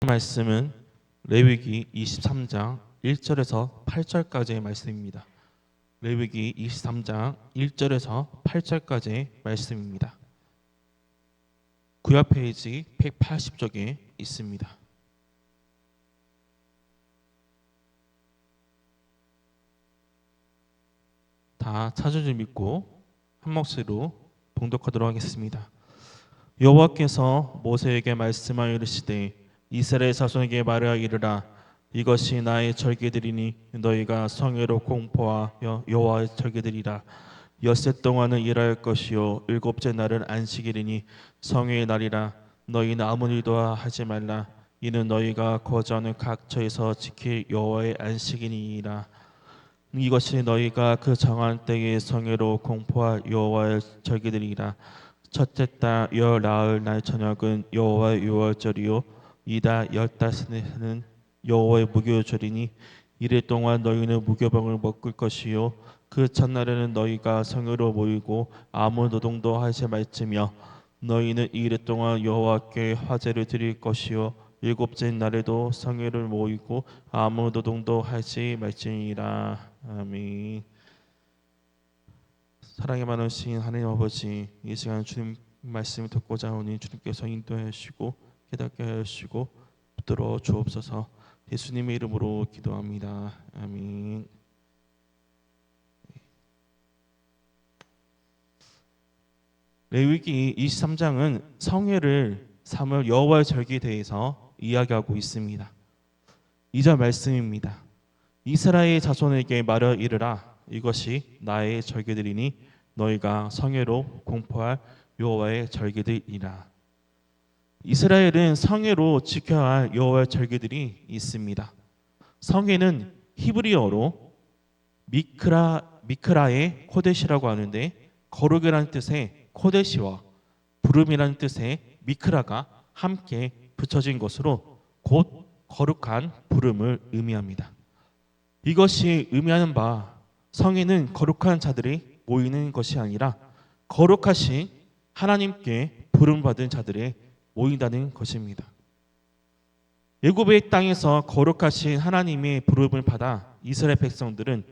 말씀은 레위기 23장 1절에서 8절까지의 말씀입니다. 레위기 23장 1절에서 8절까지의 말씀입니다. 구약 페이지 180쪽에 있습니다. 다 찾은 줄 믿고 한 목소리로 봉독하도록 하겠습니다. 여호와께서 모세에게 말씀하여 이르시되 이스라엘 자손에게 말하여 이르라. 이것이 나의 절기들이니 너희가 성회로 공포하여 여호와의 절기들이라. 엿새 동안은 일할 것이요 일곱째 날은 안식일이니 성회의 날이라. 너희는 아무 일도 하지 말라. 이는 너희가 거주하는 각 처에서 지킬 여호와의 안식이니라. 이것이 너희가 그 정한 때에 성회로 공포할 여호와의 절기들이라. 첫째 달 열 나흘 날 저녁은 여호와의 유월절이요 이달 15일은 여호와의 무교절이니 이래 동안 너희는 무교병을 먹을 것이요 그 첫날에는 너희가 성회로 모이고 아무 노동도 하지 말지며 너희는 이래 동안 여호와께 화제를 드릴 것이요 일곱째 날에도 성회를 모이고 아무 노동도 하지 말지니라. 아멘. 사랑이 많으신 하나님 아버지, 이 시간 주님 말씀을 듣고자 오니 주님께서 인도해 주시고 깨닫게 하여 주시고 붙들어 주옵소서. 예수님의 이름으로 기도합니다. 아멘. 레위기 23장은 성회를 삼을 여호와의 절기에 대해서 이야기하고 있습니다. 2절 말씀입니다. 이스라엘 자손에게 말하여 이르라. 이것이 나의 절기들이니 너희가 성회로 공포할 여호와의 절기들이라. 이스라엘은 성회로 지켜야 할 여호와의 절기들이 있습니다. 성회는 히브리어로 미크라의 코데시라고 하는데 거룩이라는 뜻의 코데시와 부름이라는 뜻의 미크라가 함께 붙여진 것으로 곧 거룩한 부름을 의미합니다. 이것이 의미하는 바 성회는 거룩한 자들이 모이는 것이 아니라 거룩하신 하나님께 부름받은 자들의 모인다는 것입니다. 애굽의 땅에서 거룩하신 하나님의 부름을 받아 이스라엘 백성들은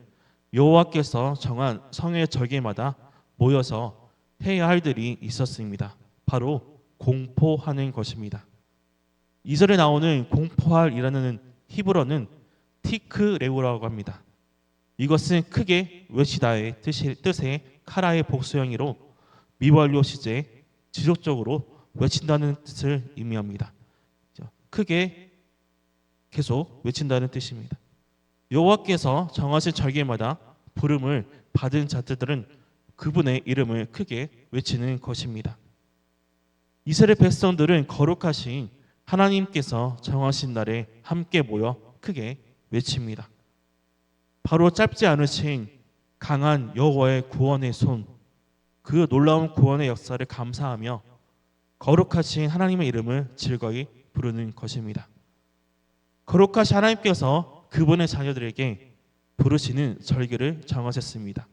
여호와께서 정한 성회 절기마다 모여서 해야 할 일이 있었습니다. 바로 공포하는 것입니다. 2절에 나오는 공포할이라는 히브리어는 티크레우라고 합니다. 이것은 크게 외치다의 뜻의 카라의 복수형이로 미완료 시제 지속적으로 외친다는 뜻을 의미합니다. 크게 계속 외친다는 뜻입니다. 여호와께서 정하신 절기마다 부름을 받은 자들은 그분의 이름을 크게 외치는 것입니다. 이스라엘 백성들은 거룩하신 하나님께서 정하신 날에 함께 모여 크게 외칩니다. 바로 짧지 않으신 강한 여호와의 구원의 손, 그 놀라운 구원의 역사를 감사하며 거룩하신 하나님의 이름을 즐거이 부르는 것입니다. 거룩하신 하나님께서 그분의 자녀들에게 부르시는 절기를 정하셨습니다.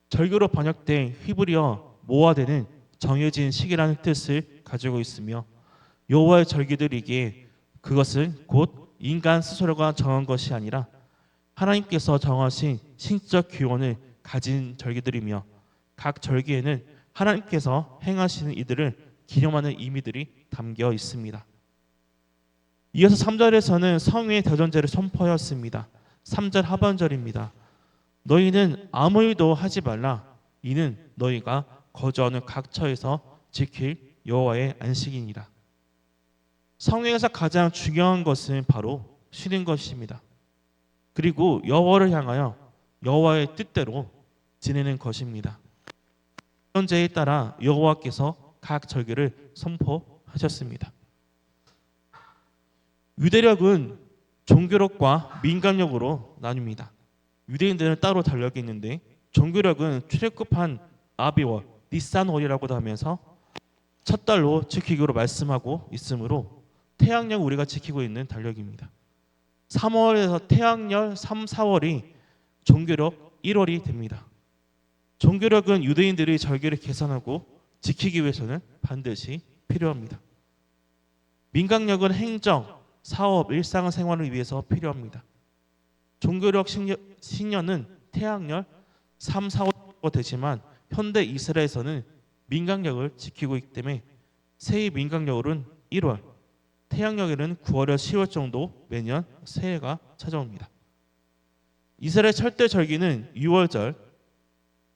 절기로 번역된 히브리어 모아데는 정해진 시기라는 뜻을 가지고 있으며 여호와의 절기들이기에 그것은 곧 인간 스스로가 정한 것이 아니라 하나님께서 정하신 신적 기원을 가진 절기들이며 각 절기에는 하나님께서 행하시는 이들을 기념하는 의미들이 담겨 있습니다. 이어서 3절에서는 성회의 대전제를 선포하였습니다. 3절 하반절입니다. 너희는 아무 일도 하지 말라. 이는 너희가 거주하는 각 처에서 지킬 여호와의 안식이니라. 성회에서 가장 중요한 것은 바로 쉬는 것입니다. 그리고 여호와를 향하여 여호와의 뜻대로 지내는 것입니다. 현재에 따라 여호와께서 각 절기를 선포하셨습니다. 유대력은 종교력과 민간력으로 나뉩니다. 유대인들은 따로 달력이 있는데 종교력은 출애굽한 아비월, 니산월이라고도 하면서 첫 달로 지키기로 말씀하고 있으므로 태양력 우리가 지키고 있는 달력입니다. 3월에서 태양열 3, 4월이 종교력 1월이 됩니다. 종교력은 유대인들이 절기를 계산하고 지키기 위해서는 반드시 필요합니다. 민간력은 행정, 사업, 일상생활을 위해서 필요합니다. 종교력 신년은 태양열 3, 4, 5가 되지만 현대 이스라엘에서는 민간력을 지키고 있기 때문에 새해 민간력은 1월, 태양력에는 9월에서 10월 정도 매년 새해가 찾아옵니다. 이스라엘 철대 절기는 유월절,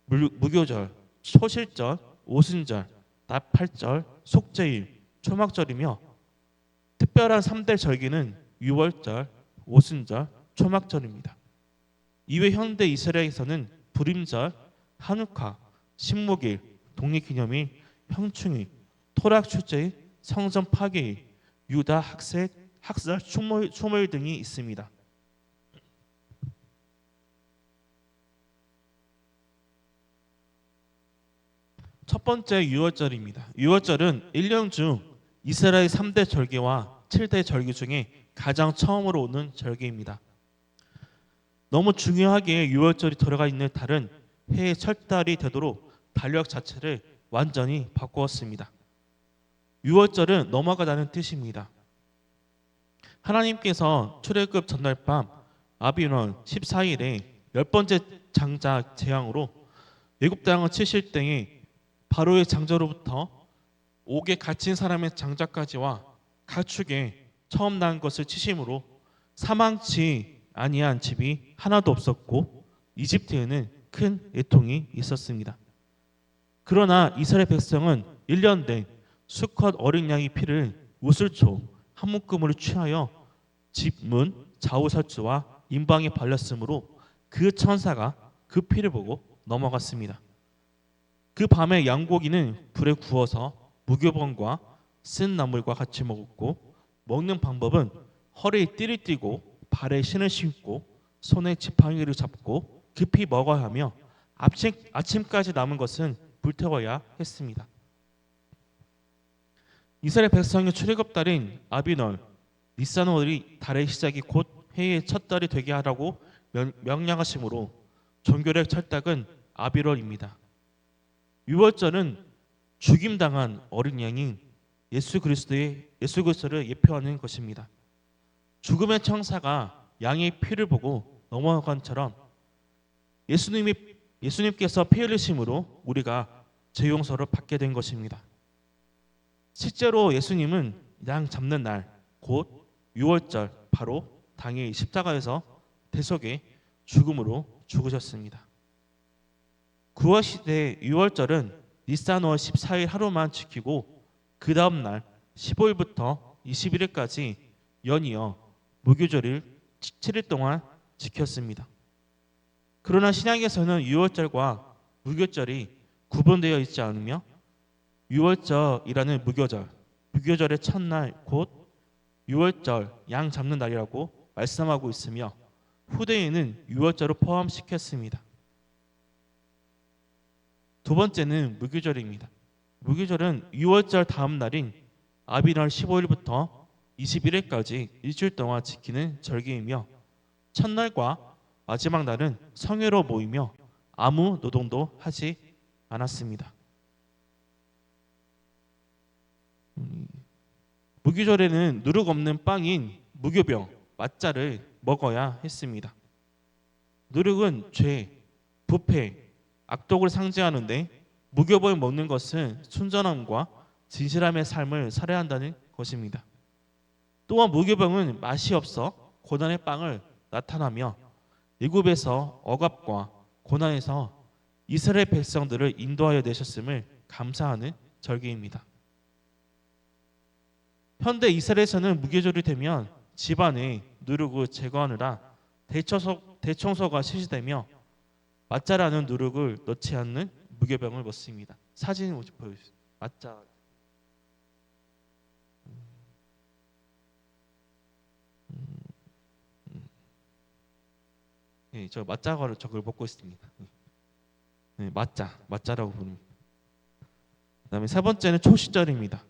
무교절, 초실절, 오순절, 나팔절, 속죄일, 초막절이며 특별한 3대 절기는 유월절, 오순절, 초막절입니다. 이외 현대 이스라엘에서는 불임절, 한우카, 식목일, 독립기념일, 형충일, 토락축제일, 성전 파괴일, 유다 학살 추모일 등이 있습니다. 첫 번째 유월절입니다. 유월절은 1년 중 이스라엘 3대 절기와 7대 절기 중에 가장 처음으로 오는 절기입니다. 너무 중요하게 유월절이 들어가 있는 달은 해의 철달이 되도록 달력 자체를 완전히 바꾸었습니다. 유월절은 넘어가다는 뜻입니다. 하나님께서 출애굽 전날 밤 아비론 14일에 10번째 장자 재앙으로 애굽 땅을 치실 때에 바로의 장자로부터 옥에 갇힌 사람의 장자까지와 가축에 처음 난 것을 치심으로 사망치 아니한 집이 하나도 없었고 이집트에는 큰 애통이 있었습니다. 그러나 이스라엘 백성은 1년 된 수컷 어린 양의 피를 우슬초 한 묶음으로 취하여 집 문 좌우설주와 임방에 발렸으므로 그 천사가 그 피를 보고 넘어갔습니다. 그 밤에 양고기는 불에 구워서 무교병과 쓴 나물과 같이 먹었고 먹는 방법은 허리에 띠를 띠고 발에 신을 신고 손에 지팡이를 잡고 급히 먹어야 하며 아침까지 남은 것은 불태워야 했습니다. 이스라엘 백성의 출애굽 달인 아비널, 니산월이 달의 시작이 곧 해의 첫 달이 되게 하라고 명령하심으로 종교력 철닭은 아비월입니다. 유월절은 죽임당한 어린 양인 예수 그리스도를 예표하는 것입니다. 죽음의 청사가 양의 피를 보고 넘어간 것처럼 예수님께서 피 흘리심으로 우리가 죄 용서를 받게 된 것입니다. 실제로 예수님은 양 잡는 날, 곧 유월절 바로 당일 십자가에서 대속의 죽음으로 죽으셨습니다. 구약 시대 유월절은 니산월 14일 하루만 지키고 그 다음 날 15일부터 21일까지 연이어 무교절을 7일 동안 지켰습니다. 그러나 신약에서는 유월절과 무교절이 구분되어 있지 않으며 유월절이라는 무교절의 첫날 곧 유월절 양 잡는 날이라고 말씀하고 있으며 후대에는 유월절을 포함시켰습니다. 두 번째는 무교절입니다. 무교절은 유월절 다음 날인 아비날 15일부터 21일까지 일주일 동안 지키는 절기이며 첫날과 마지막 날은 성회로 모이며 아무 노동도 하지 않았습니다. 무교절에는 누룩 없는 빵인 무교병, 맛자를 먹어야 했습니다. 누룩은 죄, 부패, 악독을 상징하는데 무교병을 먹는 것은 순전함과 진실함의 삶을 살해한다는 것입니다. 또한 무교병은 맛이 없어 고난의 빵을 나타나며 애굽에서 억압과 고난에서 이스라엘 백성들을 인도하여 내셨음을 감사하는 절기입니다. 현대 이스라엘에서는 무교절이 되면 집안에 누룩을 제거하느라 대청소가 실시되며 맛자라는 누룩을 넣지 않는 무교병을 먹습니다. 사진 보여주세요. 맛자. 네, 저 맛자가를 저걸 먹고 있습니다. 네, 맛자라고 부릅니다. 그다음에 세 번째는 초시절입니다.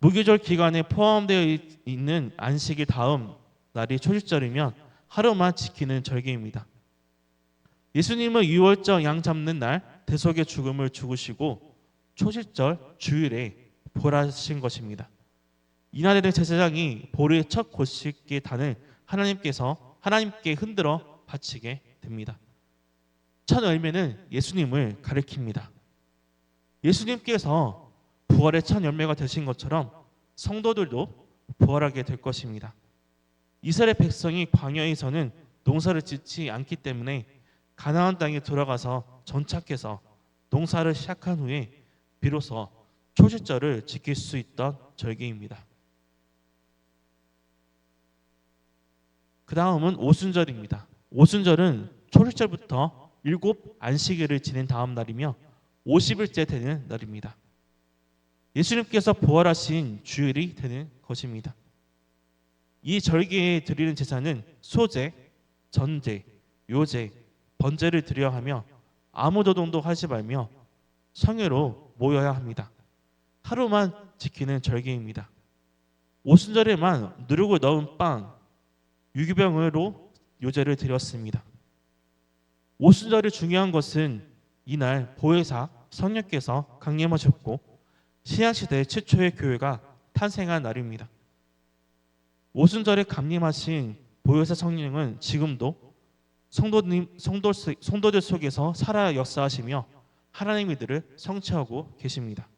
무교절 기간에 포함되어 있는 안식일 다음 날이 초시절이면 하루만 지키는 절기입니다. 예수님은 유월절 양 잡는 날 대속의 죽음을 죽으시고 초시절 주일에 부활하신 것입니다. 이날에는 제사장이 보리의 첫 곡식의 단을 하나님께 흔들어 바치게 됩니다. 첫 열매는 예수님을 가리킵니다. 예수님께서 부활의 첫 열매가 되신 것처럼 성도들도 부활하게 될 것입니다. 이스라엘 백성이 광야에서는 농사를 짓지 않기 때문에 가나안 땅에 들어가서 정착해서 농사를 시작한 후에 비로소 초실절을 지킬 수 있던 절기입니다. 그 다음은 오순절입니다. 오순절은 초실절부터 7 안식일을 지낸 다음 날이며 50일째 되는 날입니다. 예수님께서 부활하신 주일이 되는 것입니다. 이 절기에 드리는 제사는 소제, 전제, 요제, 번제를 드려야 하며 아무 노동도 하지 말며 성회로 모여야 합니다. 하루만 지키는 절기입니다. 오순절에만 누룩을 넣은 빵, 유기병으로 요제를 드렸습니다. 오순절이 중요한 것은 이날 보혜사 성령께서 강림하셨고 신약시대 최초의 교회가 탄생한 날입니다. 오순절에 강림하신 보혜사 성령은 지금도 성도들 속에서 살아 역사하시며 하나님의 일들을 성취하고 계십니다.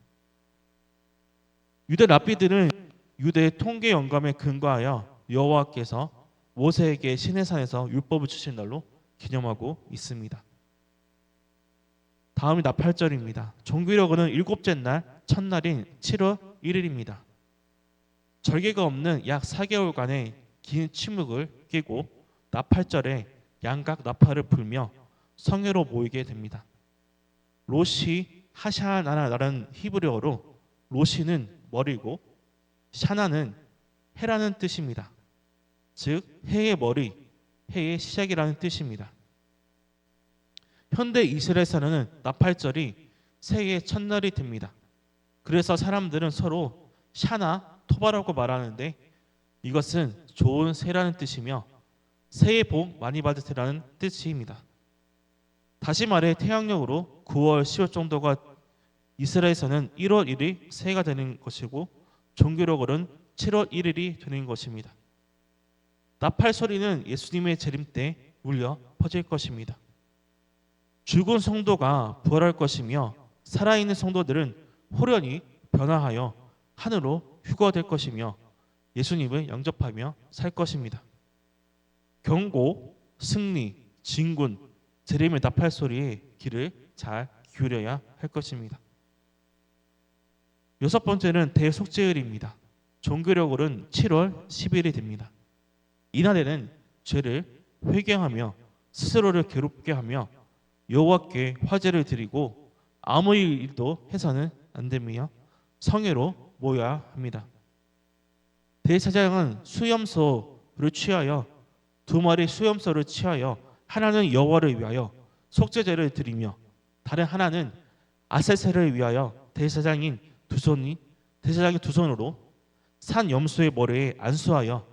유대 랍비들은 유대의 통계 영감에 근거하여 여호와께서 모세에게 시내산에서 율법을 주신 날로 기념하고 있습니다. 다음이 나팔절입니다. 종교력은 7째 날 첫날인 7월 1일입니다. 절개가 없는 약 4개월간의 긴 침묵을 깨고 나팔절에 양각 나팔을 불며 성회로 모이게 됩니다. 로시 하샤나라는 히브리어로 로시는 머리고 샤나는 해라는 뜻입니다. 즉 해의 머리, 해의 시작이라는 뜻입니다. 현대 이스라엘에서는 나팔절이 새해의 첫날이 됩니다. 그래서 사람들은 서로 샤나 토바라고 말하는데 이것은 좋은 새라는 뜻이며 새해 복 많이 받으세라는 뜻입니다. 다시 말해 태양력으로 9월, 10월 정도가 이스라엘에서는 1월 1일이 새해가 되는 것이고 종교력으로는 7월 1일이 되는 것입니다. 나팔 소리는 예수님의 재림 때 울려 퍼질 것입니다. 죽은 성도가 부활할 것이며 살아있는 성도들은 호련히 변화하여 하늘로 휴거될 것이며 예수님을 영접하며 살 것입니다. 경고, 승리, 진군, 재림의 나팔 소리에 귀를 잘 기울여야 할 것입니다. 6번째는 대속죄일입니다. 종교력으로는 7월 10일이 됩니다. 이날에는 죄를 회개하며 스스로를 괴롭게 하며 여호와께 화제를 드리고 아무 일도 해서는 안 되며 성회로 모여야 합니다. 대제사장은 수염소를 취하여 2마리 수염소를 취하여 하나는 여호와를 위하여 속죄제를 드리며 다른 하나는 아세세를 위하여 대제사장이 두 손으로 산 염소의 머리에 안수하여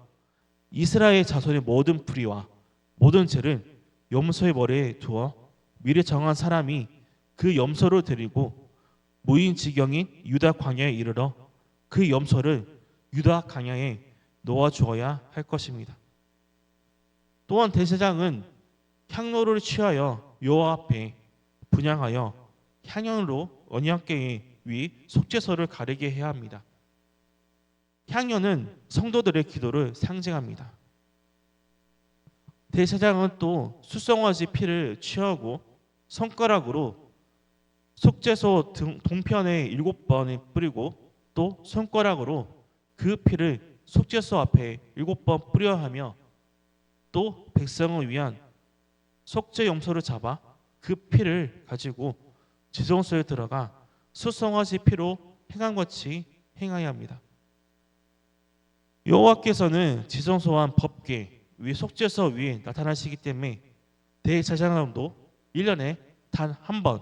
이스라엘 자손의 모든 불의와 모든 죄를 염소의 머리에 두어 미리 정한 사람이 그 염소를 데리고 무인지경인 유다 광야에 이르러 그 염소를 유다 광야에 놓아 주어야 할 것입니다. 또한 대제사장은 향로를 취하여 여호와 앞에 분향하여 향연으로 언약궤 위 속죄소를 가리게 해야 합니다. 향연은 성도들의 기도를 상징합니다. 대제사장은 또 수송아지 피를 취하고 손가락으로 속죄소 동편에 7번을 뿌리고 또 손가락으로 그 피를 속죄소 앞에 7번 뿌려야 하며 또 백성을 위한 속죄 염소를 잡아 그 피를 가지고 지성소에 들어가 수송아지 피로 행한 것이 행하여야 합니다. 여호와께서는 지성소와 법궤 위 속죄소 위에 나타나시기 때문에 대제사장도 1년에 단 한 번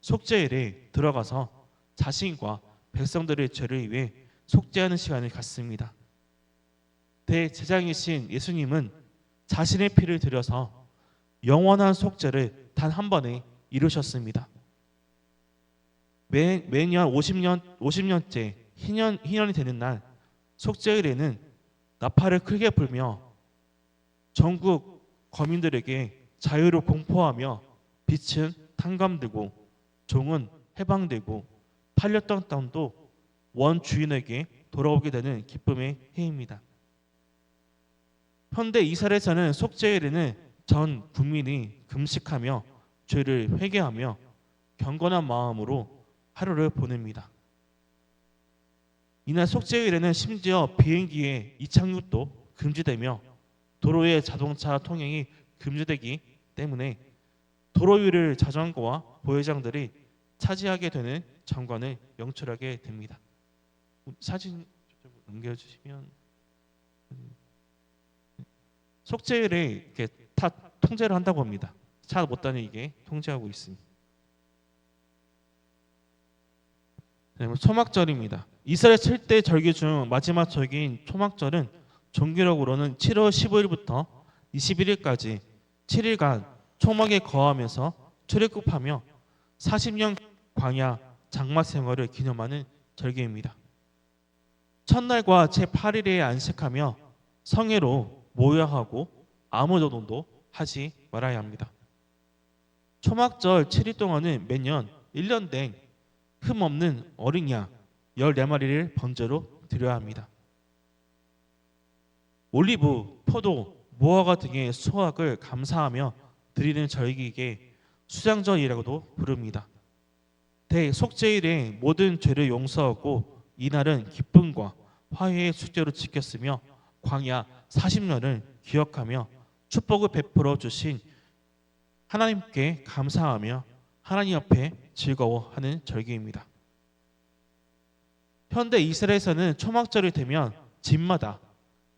속죄일에 들어가서 자신과 백성들의 죄를 위해 속죄하는 시간을 갖습니다. 대제사장이신 예수님은 자신의 피를 들여서 영원한 속죄를 단 한 번에 이루셨습니다. 매년 50년째 희년이 되는 날 속죄일에는 나팔을 크게 불며 전국 거민들에게 자유를 공포하며 빛은 탕감되고 종은 해방되고 팔렸던 땅도 원 주인에게 돌아오게 되는 기쁨의 해입니다. 현대 이스라엘에서는 속죄일에는 전 국민이 금식하며 죄를 회개하며 경건한 마음으로 하루를 보냅니다. 이날 속죄일에는 심지어 비행기의 이착륙도 금지되며 도로의 자동차 통행이 금지되기 때문에 도로 위를 자전거와 보혜장들이 차지하게 되는 장관을 연출하게 됩니다. 사진 넘겨주시면 속죄일에 이렇게 다 통제를 한다고 합니다. 차 못 다니게 통제하고 있습니다. 초막절입니다. 이스라엘 7대 절기 중 마지막 절기인 초막절은 종교력으로는 7월 15일부터 21일까지 7일간 초막에 거하면서 출애굽하며 40년 광야 장막 생활을 기념하는 절기입니다. 첫날과 제8일에 안식하며 성회로 모여야 하고 아무 노동도 하지 말아야 합니다. 초막절 7일 동안은 매년 1년 된 흠없는 어린 양 14마리를 번제로 드려야 합니다. 올리브, 포도, 무화과 등의 수확을 감사하며 드리는 절기에 수장절이라고도 부릅니다. 대속죄일에 모든 죄를 용서하고 이날은 기쁨과 화해의 축제로 지켰으며 광야 40년을 기억하며 축복을 베풀어 주신 하나님께 감사하며 하나님 앞에 즐거워하는 절기입니다. 현대 이스라엘에서는 초막절이 되면 집마다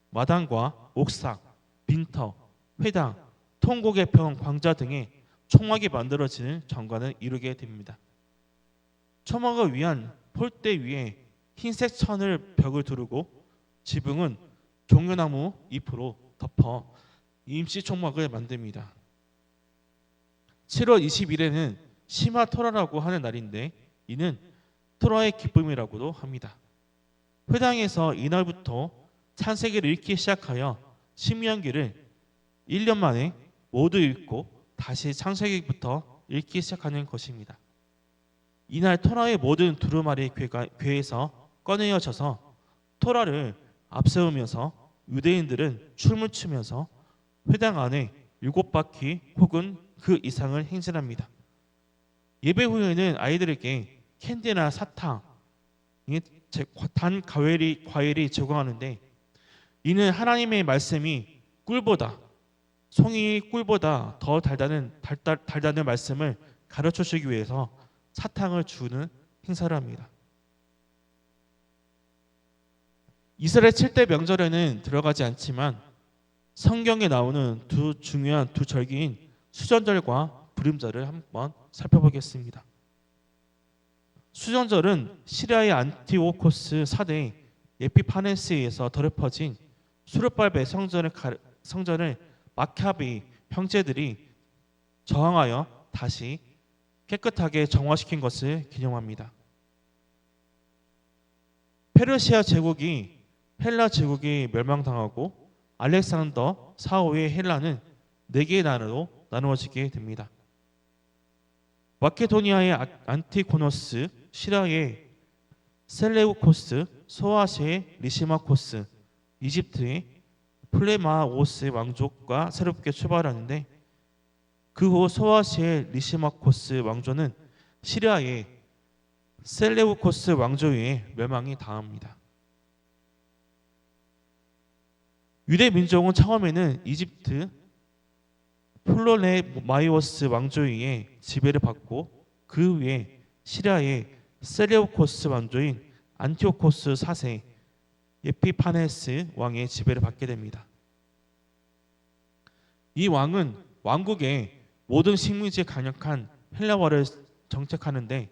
마당과 옥상, 빈터, 회당, 통곡의평, 광자 등의 초막이 만들어지는 정관을 이루게 됩니다. 초막을 위한 폴대 위에 흰색 천을 벽을 두르고 지붕은 종려나무 잎으로 덮어 임시 초막을 만듭니다. 7월 20일에는 시마 토라라고 하는 날인데 이는 토라의 기쁨이라고도 합니다. 회당에서 이날부터 창세기를 읽기 시작하여 신명기를 1년 만에 모두 읽고 다시 창세기부터 읽기 시작하는 것입니다. 이날 토라의 모든 두루마리 궤에서 꺼내어져서 토라를 앞세우면서 유대인들은 춤을 추면서 회당 안에 7바퀴 혹은 그 이상을 행진합니다. 예배 후에는 아이들에게 캔디나 사탕, 단 과일이 제공하는데 이는 하나님의 말씀이 송이 꿀보다 더 달다는 말씀을 가르쳐 주기 위해서 사탕을 주는 행사를 합니다. 이스라엘 7대 명절에는 들어가지 않지만 성경에 나오는 중요한 두 절기인 수전절과 부림절을 한번 살펴보겠습니다. 수전절은 시리아의 안티오코스 4대 에피파네스에서 더럽혀진 수르발벨 성전을 마카비 형제들이 저항하여 다시 깨끗하게 정화시킨 것을 기념합니다. 페르시아 제국이 헬라 제국이 멸망당하고 알렉산더 4호의 헬라는 4개의 나라로 나누어지게 됩니다. 마케도니아의 안티고노스, 시리아의 셀레우코스, 소아시아의 리시마코스, 이집트의 플레마오스 왕족과 새롭게 출발하는데 그 후 소아시아의 리시마코스 왕조는 시리아의 셀레우코스 왕조에 멸망이 당합니다. 유대 민족은 처음에는 이집트 플로레마이오스 왕조의 지배를 받고 그 후에 시리아의 셀레우코스 왕조인 안티오코스 4세 에피파네스 왕의 지배를 받게 됩니다. 이 왕은 왕국의 모든 식민지에 강력한 헬라화를 정책하는데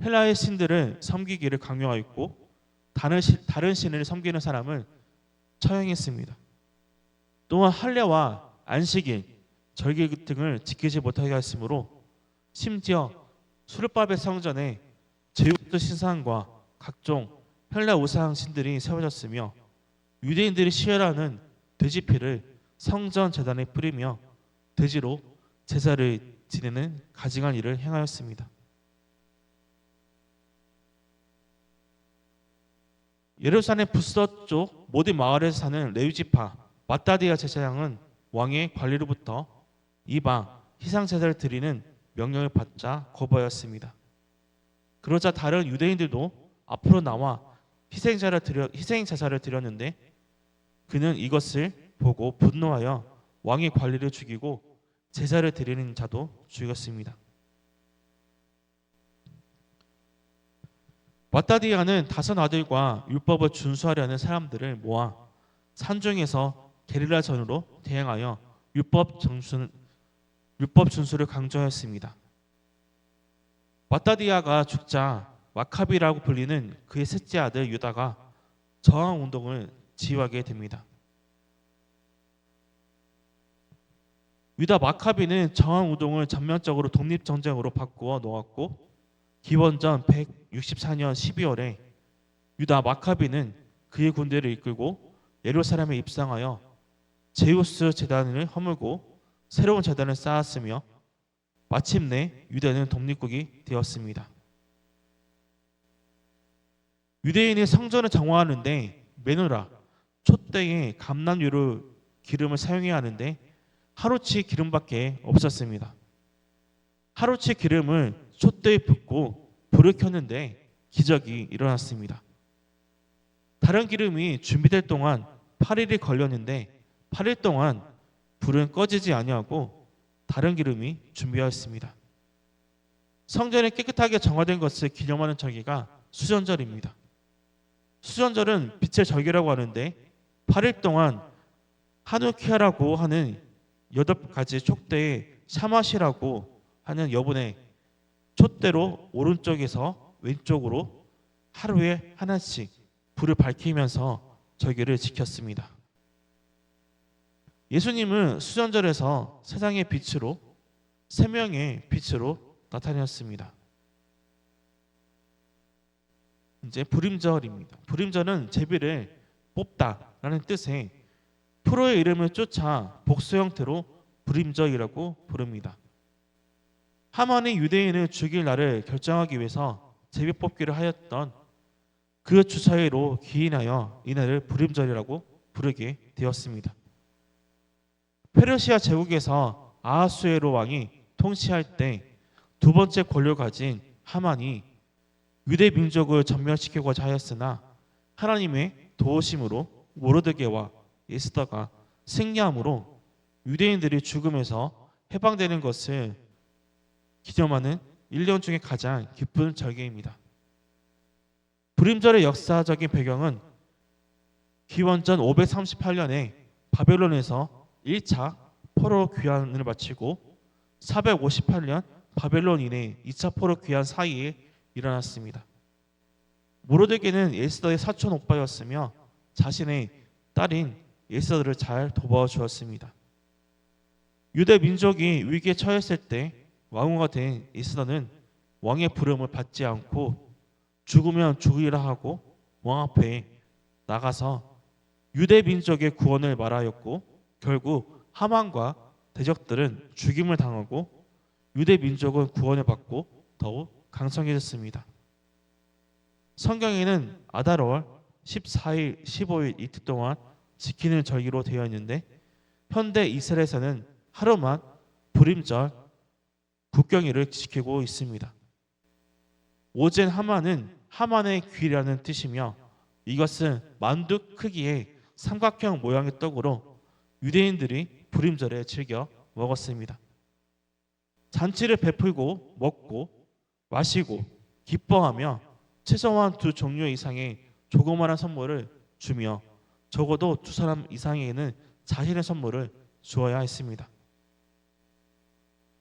헬라의 신들을 섬기기를 강요하였고 다른 신을 섬기는 사람을 처형했습니다. 또한 할례와 안식일, 절기 등을 지키지 못하게 했으므로 심지어 수르바벨 성전에 제우스 신상과 각종 헬라 우상 신들이 세워졌으며 유대인들이 시혈하는 돼지 피를 성전 제단에 뿌리며 돼지로 제사를 지내는 가증한 일을 행하였습니다. 예루살렘 북서쪽 모든 마을에서 사는 레위지파 마따디아 제사장은 왕의 관리로부터 이방 희상 제사를 드리는 명령을 받자 거부하였습니다. 그러자 다른 유대인들도 앞으로 나와 희생 제사를 드렸는데 그는 이것을 보고 분노하여 왕의 관리를 죽이고 제사를 드리는 자도 죽였습니다. 마따디아는 다섯 아들과 율법을 준수하려는 사람들을 모아 산중에서 게릴라전으로 대행하여 율법 준수를 강조하였습니다. 마따디아가 죽자 마카비라고 불리는 그의 셋째 아들 유다가 저항 운동을 지휘하게 됩니다. 유다 마카비는 저항 운동을 전면적으로 독립 전쟁으로 바꾸어 놓았고 기원전 164년 12월에 유다 마카비는 그의 군대를 이끌고 예루살렘에 입성하여 제우스 제단을 허물고 새로운 제단을 쌓았으며 마침내 유다는 독립국이 되었습니다. 유대인이 성전을 정화하는데 메노라, 촛대에 감람유를 기름을 사용해야 하는데 하루치 기름밖에 없었습니다. 하루치 기름을 촛대에 붓고 불을 켰는데 기적이 일어났습니다. 다른 기름이 준비될 동안 8일이 걸렸는데 8일 동안 불은 꺼지지 아니하고 다른 기름이 준비하였습니다. 성전이 깨끗하게 정화된 것을 기념하는 절기가 수전절입니다. 수전절은 빛의 절기라고 하는데 8일 동안 하누키아라고 하는 8가지 촉대에 샤맛이라고 하는 여분의 촛대로 오른쪽에서 왼쪽으로 하루에 하나씩 불을 밝히면서 절기를 지켰습니다. 예수님은 수전절에서 세상의 빛으로 생명의 빛으로 나타났습니다. 이제 불임절입니다. 불임절은 제비를 뽑다라는 뜻의 프로의 이름을 쫓아 복수 형태로 불임절이라고 부릅니다. 하만이 유대인을 죽일 날을 결정하기 위해서 제비 뽑기를 하였던 그 주사위로 기인하여 이날을 불임절이라고 부르게 되었습니다. 페르시아 제국에서 아하수에로 왕이 통치할 때 두 번째 권력을 가진 하만이 유대 민족을 전멸시키고자 하였으나 하나님의 도우심으로 모르드게와 에스더가 승리함으로 유대인들이 죽음에서 해방되는 것을 기념하는 1년 중에 가장 기쁜 절기입니다. 불임절의 역사적인 배경은 기원전 538년에 바벨론에서 1차 포로 귀환을 마치고 458년 바벨론인의 2차 포로 귀환 사이에 일어났습니다. 모르드게는 에스더의 사촌 오빠였으며 자신의 딸인 에스더를 잘 도와주었습니다. 유대 민족이 위기에 처했을 때 왕후가 된 에스더는 왕의 부름을 받지 않고 죽으면 죽으리라 하고 왕 앞에 나가서 유대 민족의 구원을 말하였고 결국 하만과 대적들은 죽임을 당하고 유대 민족은 구원을 받고 더욱 강성해졌습니다. 성경에는 아달월 14일, 15일 이틀 동안 지키는 절기로 되어 있는데 현대 이스라엘에서는 하루만 불임절 국경일을 지키고 있습니다. 오젠 하만은 하만의 귀라는 뜻이며 이것은 만두 크기의 삼각형 모양의 떡으로 유대인들이 불임절에 즐겨 먹었습니다. 잔치를 베풀고 먹고 마시고 기뻐하며 최소한 2종류 이상의 조그마한 선물을 주며 적어도 2사람 이상에게는 자신의 선물을 주어야 했습니다.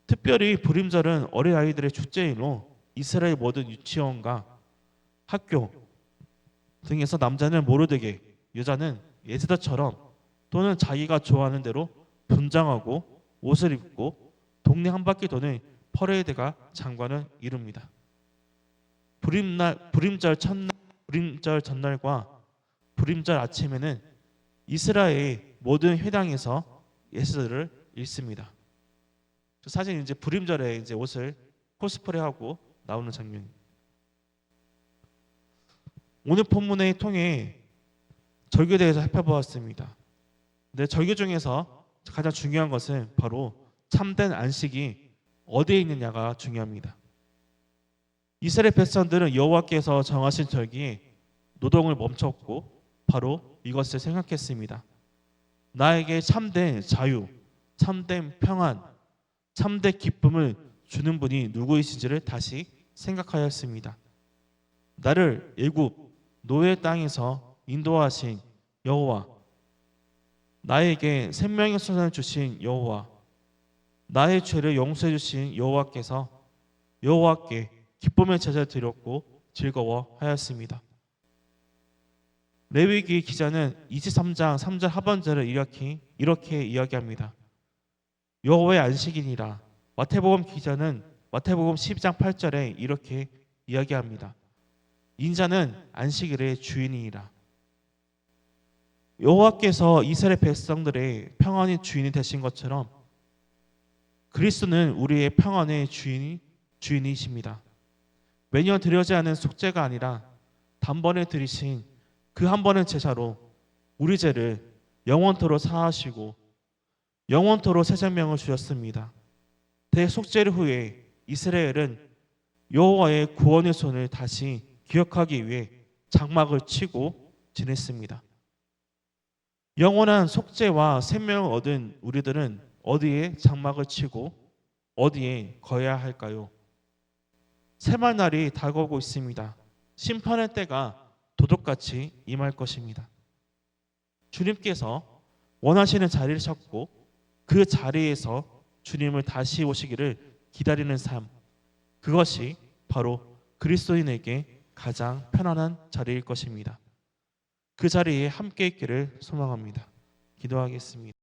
특별히 불임절은 어린아이들의 축제이로 이스라엘 모든 유치원과 학교 등에서 남자는 모르드게, 여자는 에스더처럼 또는 자기가 좋아하는 대로 분장하고 옷을 입고 동네 한 바퀴 도는 퍼레이드가 장관을 이룹니다. 불임절 첫날 불임절 전날과 불임절 아침에는 이스라엘 모든 회당에서 예수를 읽습니다. 사실 이제 불임절에 이제 옷을 코스프레하고 나오는 장면입니다. 오늘 본문을 통해 절기에 대해서 살펴보았습니다. 근데 절기 중에서 가장 중요한 것은 바로 참된 안식이 어디에 있느냐가 중요합니다. 이스라엘 백성들은 여호와께서 정하신 절기에 노동을 멈췄고 바로 이것을 생각했습니다. 나에게 참된 자유, 참된 평안, 참된 기쁨을 주는 분이 누구이신지를 다시 생각하였습니다. 나를 애굽 노예 땅에서 인도하신 여호와, 나에게 생명의 선을 주신 여호와, 나의 죄를 용서해 주신 여호와께서 여호와께 기쁨의 제사를 드렸고 즐거워하였습니다. 레위기 기자는 23장 3절 하반절을 이렇게 이야기합니다. 여호와의 안식이니라. 마태복음 기자는 마태복음 12장 8절에 이렇게 이야기합니다. 인자는 안식일의 주인이니라. 여호와께서 이스라엘 백성들의 평안의 주인이 되신 것처럼 그리스도는 우리의 평안의 주인이십니다. 매년 드려지 않은 속죄가 아니라 단번에 드리신 그 한 번의 제사로 우리 죄를 영원토록 사하시고 영원토록 새 생명을 주셨습니다. 대속죄를 후에 이스라엘은 여호와의 구원의 손을 다시 기억하기 위해 장막을 치고 지냈습니다. 영원한 속죄와 생명을 얻은 우리들은 어디에 장막을 치고 어디에 거해야 할까요? 세말 날이 다가오고 있습니다. 심판의 때가 도둑같이 임할 것입니다. 주님께서 원하시는 자리를 찾고 그 자리에서 주님을 다시 오시기를 기다리는 삶, 그것이 바로 그리스도인에게 가장 편안한 자리일 것입니다. 그 자리에 함께 있기를 소망합니다. 기도하겠습니다.